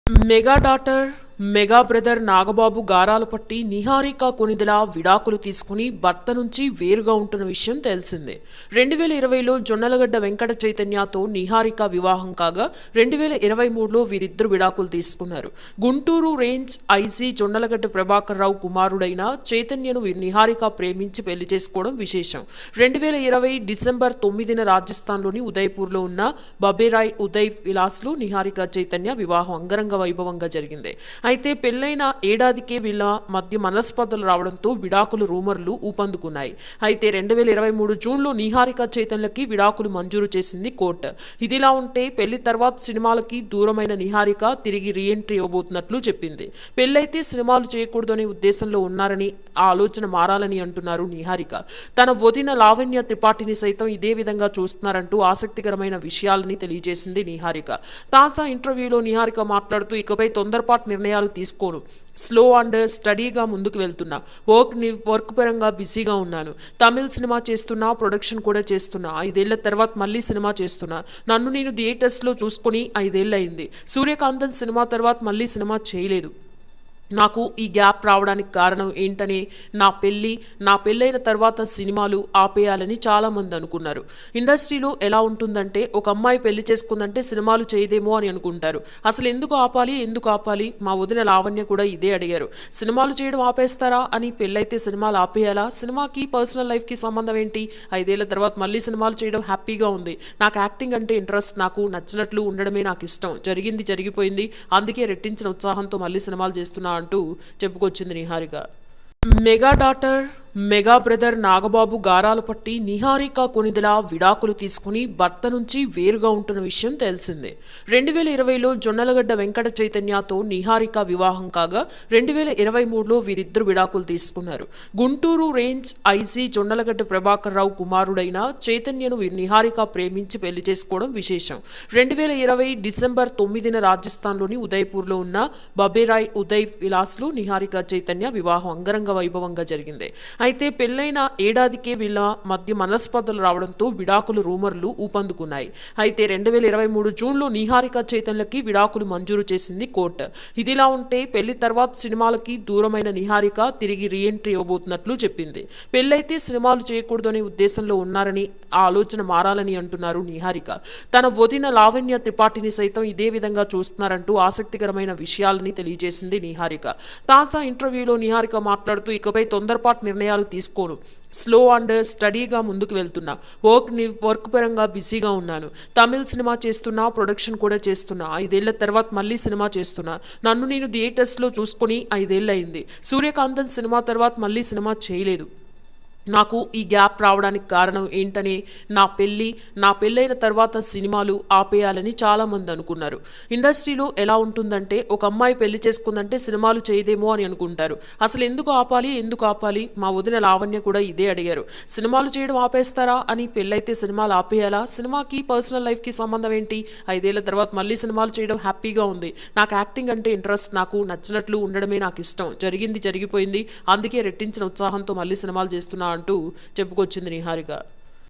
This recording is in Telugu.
Mega daughter mega brother Nagababu గారాలు పట్టి నిహారిక కొనిదెల విడాకులు తీసుకుని భర్త నుంచి వేరుగా ఉంటున్న విషయం తెలిసిందే. 2020లో జొన్నలగడ్డ వెంకట చైతన్యతో నిహారిక వివాహం కాగా 2023లో వీరిద్దరు విడాకులు తీసుకున్నారు. గుంటూరు రేంజ్ ఐజీ జొన్నలగడ్డ ప్రభాకర్ రావు కుమారుడైన చైతన్యను నిహారిక ప్రేమించి పెళ్లి చేసుకోవడం విశేషం. 2020 డిసెంబర్ 9న రాజస్థాన్లోని ఉదయ్పూర్లో ఉన్న బబేరాయ్ ఉదయ్ విలాస్లో నిహారిక చైతన్య వివాహం అంగరంగ వైభవంగా జరిగింది. అయితే పెళ్లైన ఏడాదికే వీళ్ళ మధ్య మనస్పర్ధలు రావడంతో విడాకులు రూమర్లు ఊపందుకున్నాయి. అయితే 2023 జూన్లో నిహారిక చైతన్యకి విడాకులు మంజూరు చేసింది కోర్టు. ఇదిలా ఉంటే పెళ్లి తర్వాత సినిమాలకి దూరమైన నిహారిక తిరిగి రీఎంట్రీ ఇవ్వబోతున్నట్లు చెప్పింది. పెళ్లైతే సినిమాలు చేయకూడదనే ఉద్దేశంలో ఉన్నారని, ఆ ఆలోచన మారాలని అంటున్నారు నిహారిక. తన వదిన లావణ్య త్రిపాఠిని సైతం ఇదే విధంగా చూస్తున్నారంటూ ఆసక్తికరమైన విషయాలని తెలియజేసింది నిహారిక. తాజా ఇంటర్వ్యూలో నిహారిక మాట్లాడుతూ, ఇకపై తొందరపాటు నిర్ణయాలు తీసుకోను, స్లో అండ్ స్టడీగా ముందుకు వెళ్తున్నా, వర్క్ పరంగా బిజీగా ఉన్నాను, తమిళ్ సినిమా చేస్తున్నా, ప్రొడక్షన్ కూడా చేస్తున్నా, 5 ఏళ్ల తర్వాత మళ్ళీ సినిమా చేస్తున్నా, నన్ను నేను థియేటర్స్లో చూసుకుని 5 ఏళ్ళు అయింది, సూర్యకాంతన్ సినిమా తర్వాత మళ్ళీ సినిమా చేయలేదు, నాకు ఈ గ్యాప్ రావడానికి కారణం ఏంటని, నా పెళ్ళైన తర్వాత సినిమాలు ఆపేయాలని చాలామంది అనుకున్నారు. ఇండస్ట్రీలో ఎలా ఉంటుందంటే, ఒక అమ్మాయి పెళ్లి చేసుకుందంటే సినిమాలు చేయదేమో అని అనుకుంటారు. అసలు ఎందుకు ఆపాలి? మా వదిన లావణ్య కూడా ఇదే అడిగారు. సినిమాలు చేయడం ఆపేస్తారా అని, పెళ్ళైతే సినిమాలు ఆపేయాలా, సినిమాకి పర్సనల్ లైఫ్కి సంబంధం ఏంటి, 5 ఏళ్ల తర్వాత మళ్ళీ సినిమాలు చేయడం హ్యాపీగా ఉంది, నాకు యాక్టింగ్ అంటే ఇంట్రెస్ట్, నాకు నచ్చినట్లు ఉండడమే నాకు ఇష్టం, జరిగింది జరిగిపోయింది, అందుకే రెట్టించిన ఉత్సాహంతో మళ్ళీ సినిమాలు చేస్తున్నా అంటూ చెప్పుకొచ్చింది Niharika. Mega daughter mega brother Nagababu గారాలు పట్టి నిహారిక కొనిదెల విడాకులు తీసుకుని భర్త నుంచి వేరుగా ఉంటున్న విషయం తెలిసిందే. 2020లో జొన్నలగడ్డ వెంకట చైతన్యతో నిహారిక వివాహం కాగా 2023లో వీరిద్దరు విడాకులు తీసుకున్నారు. గుంటూరు రేంజ్ ఐజీ జొన్నలగడ్డ ప్రభాకర్ రావు కుమారుడైన చైతన్యను నిహారిక ప్రేమించి పెళ్లి చేసుకోవడం విశేషం. 2020 డిసెంబర్ 9న రాజస్థాన్లోని ఉదయ్పూర్లో ఉన్న బబేరాయ్ ఉదయ్ విలాస్లో నిహారిక చైతన్య వివాహం అంగరంగ వైభవంగా జరిగింది. అయితే పెళ్లైన ఏడాదికే వీళ్ళ మధ్య మనస్పర్ధలు రావడంతో విడాకులు రూమర్లు ఊపందుకున్నాయి. అయితే 2023 జూన్లో నిహారిక చైతన్యకి విడాకులు మంజూరు చేసింది కోర్టు. ఇదిలా ఉంటే పెళ్లి తర్వాత సినిమాలకి దూరమైన నిహారిక తిరిగి రీఎంట్రీ ఇవ్వబోతున్నట్లు చెప్పింది. పెళ్లైతే సినిమాలు చేయకూడదనే ఉద్దేశంలో ఉన్నారని, ఆ ఆలోచన మారాలని అంటున్నారు నిహారిక. తన వదిన లావణ్య త్రిపాఠిని సైతం ఇదే విధంగా చూస్తున్నారంటూ ఆసక్తికరమైన విషయాలని తెలియజేసింది నిహారిక. తాజా ఇంటర్వ్యూలో నిహారిక మాట్లాడుతూ, ఇకపై తొందరపాటు నిర్ణయాలు తీసుకోను, స్లో అండ్ స్టడీగా ముందుకు వెళ్తున్నా, వర్క్ పరంగా బిజీగా ఉన్నాను, తమిళ్ సినిమా చేస్తున్నా, ప్రొడక్షన్ కూడా చేస్తున్నా, 5 ఏళ్ల తర్వాత మళ్ళీ సినిమా చేస్తున్నా, నన్ను నేను థియేటర్స్లో చూసుకుని 5 ఏళ్ళు అయింది, సూర్యకాంతన్ సినిమా తర్వాత మళ్ళీ సినిమా చేయలేదు, నాకు ఈ గ్యాప్ రావడానికి కారణం ఏంటని, నా పెళ్ళైన తర్వాత సినిమాలు ఆపేయాలని చాలామంది అనుకున్నారు. ఇండస్ట్రీలో ఎలా ఉంటుందంటే, ఒక అమ్మాయి పెళ్లి చేసుకుందంటే సినిమాలు చేయదేమో అని అనుకుంటారు. అసలు ఎందుకు ఆపాలి, మా వదిన లావణ్య కూడా ఇదే అడిగారు. సినిమాలు చేయడం ఆపేస్తారా అని, పెళ్ళైతే సినిమాలు ఆపేయాలా, సినిమాకి పర్సనల్ లైఫ్కి సంబంధం ఏంటి, 5 ఏళ్ల తర్వాత మళ్ళీ సినిమాలు చేయడం హ్యాపీగా ఉంది, నాకు యాక్టింగ్ అంటే ఇంట్రెస్ట్, నాకు నచ్చినట్లు ఉండడమే నాకు ఇష్టం, జరిగింది జరిగిపోయింది, అందుకే రెట్టించిన ఉత్సాహంతో మళ్ళీ సినిమాలు చేస్తున్నా అంటూ చెప్పుకొచ్చింది నిహారిక.